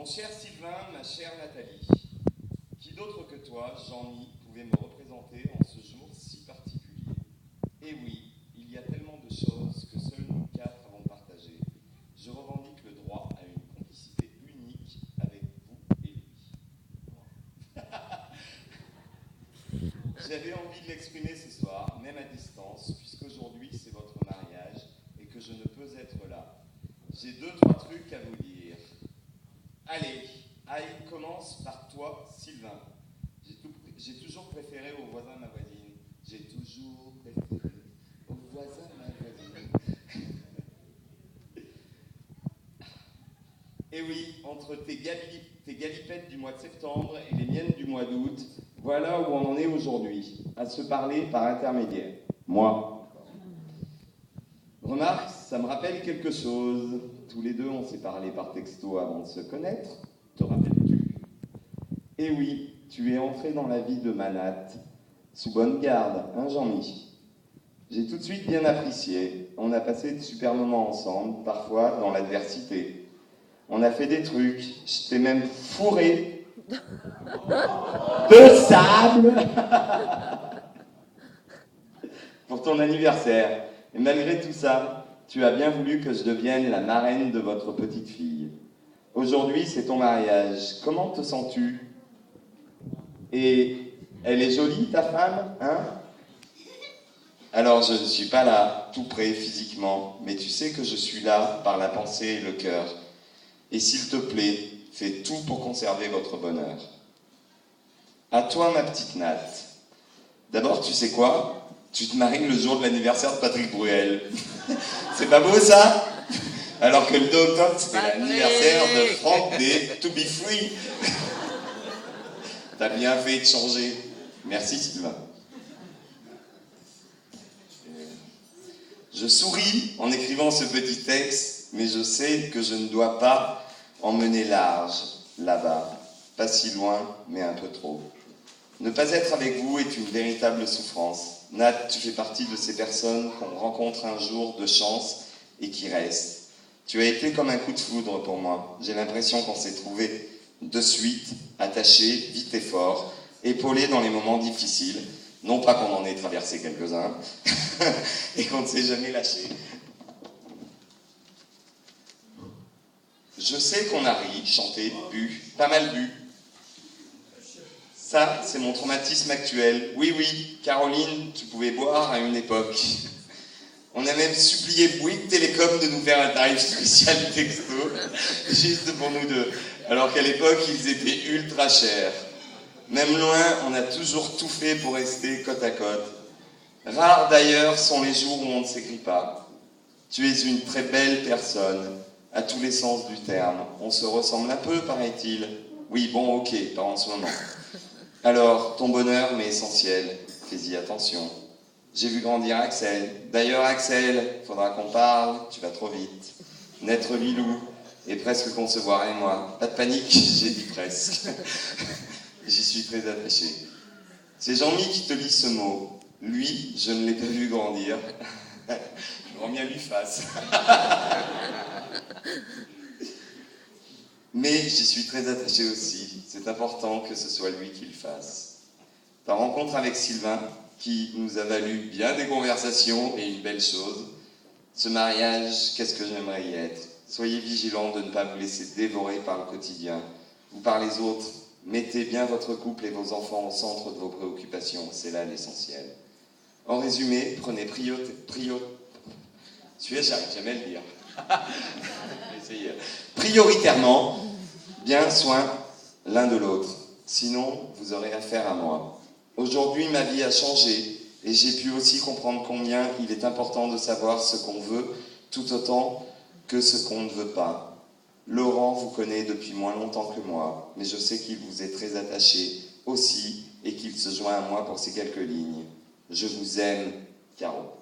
cher Sylvain, ma chère Nathalie, qui d'autre que toi, Jean-Mi, pouvait me représenter en ce jour si particulier? Et oui, il y a tellement de choses que seuls nous quatre avons partagées. Je revendique le droit à une complicité unique avec vous et lui. J'avais envie de l'exprimer ce soir, même à distance, puisqu'aujourd'hui c'est votre mariage et que je ne peux être là. J'ai 2-3 trucs à vous dire. Allez, commence par toi, Sylvain. J'ai toujours préféré au voisin ma voisine. J'ai toujours préféré au voisin ma voisine. Et oui, entre tes galipettes du mois de septembre et les miennes du mois d'août, voilà où on en est aujourd'hui, à se parler par intermédiaire. Moi. Remarque, ça me rappelle quelque chose. Tous les deux, on s'est parlé par texto avant de se connaître. Te rappelles-tu? Et oui, tu es entré dans la vie de Manat, sous bonne garde, hein Jean-Mi? J'ai tout de suite bien apprécié. On a passé de super moments ensemble, parfois dans l'adversité. On a fait des trucs, je t'ai même fourré de sable pour ton anniversaire. Et malgré tout ça, tu as bien voulu que je devienne la marraine de votre petite fille. Aujourd'hui, c'est ton mariage. Comment te sens-tu? Et elle est jolie, ta femme, hein? Alors, je ne suis pas là, tout près physiquement, mais tu sais que je suis là par la pensée et le cœur. Et s'il te plaît, fais tout pour conserver votre bonheur. À toi, ma petite Nat. D'abord, tu sais quoi? Tu te maries le jour de l'anniversaire de Patrick Bruel. C'est pas beau, ça? Alors que le 2 octobre, c'était l'anniversaire de Franck des To Be Free. T'as bien fait de changer. Merci, Sylvain. Je souris en écrivant ce petit texte, mais je sais que je ne dois pas emmener large, là-bas. Pas si loin, mais un peu trop. Ne pas être avec vous est une véritable souffrance. Nat, tu fais partie de ces personnes qu'on rencontre un jour de chance et qui restent. Tu as été comme un coup de foudre pour moi. J'ai l'impression qu'on s'est trouvé de suite, attachés, vite et fort, épaulés dans les moments difficiles. Non pas qu'on en ait traversé quelques-uns, et qu'on ne s'est jamais lâché. Je sais qu'on a ri, chanté, bu, pas mal bu. Ça, c'est mon traumatisme actuel. Oui, Caroline, tu pouvais boire à une époque. On a même supplié Bouygues Télécom de nous faire un tarif spécial texto, juste pour nous deux. Alors qu'à l'époque, ils étaient ultra chers. Même loin, on a toujours tout fait pour rester côte à côte. Rares d'ailleurs sont les jours où on ne s'écrit pas. Tu es une très belle personne, à tous les sens du terme. On se ressemble un peu, paraît-il. Oui, bon, ok, pas en ce moment. Alors, ton bonheur m'est essentiel. Fais-y attention. J'ai vu grandir Axel. D'ailleurs, Axel, faudra qu'on parle, tu vas trop vite. Naître Lilou, et presque concevoir et moi. Pas de panique, j'ai dit presque. J'y suis très attaché. C'est Jean-Mi qui te lit ce mot. Lui, je ne l'ai pas vu grandir. Grand bien lui fasse. Mais j'y suis très attaché aussi. C'est important que ce soit lui qui le fasse. Ta rencontre avec Sylvain, qui nous a valu bien des conversations et une belle chose. Ce mariage, qu'est-ce que j'aimerais y être. Soyez vigilants de ne pas vous laisser dévorer par le quotidien ou par les autres. Mettez bien votre couple et vos enfants au centre de vos préoccupations, c'est là l'essentiel. En résumé, prenez celui-là, j'arrive jamais à le dire. Prioritairement, bien soin l'un de l'autre. Sinon, vous aurez affaire à moi. Aujourd'hui, ma vie a changé et j'ai pu aussi comprendre combien il est important de savoir ce qu'on veut tout autant que ce qu'on ne veut pas. Laurent vous connaît depuis moins longtemps que moi, mais je sais qu'il vous est très attaché aussi et qu'il se joint à moi pour ces quelques lignes. Je vous aime, Caro.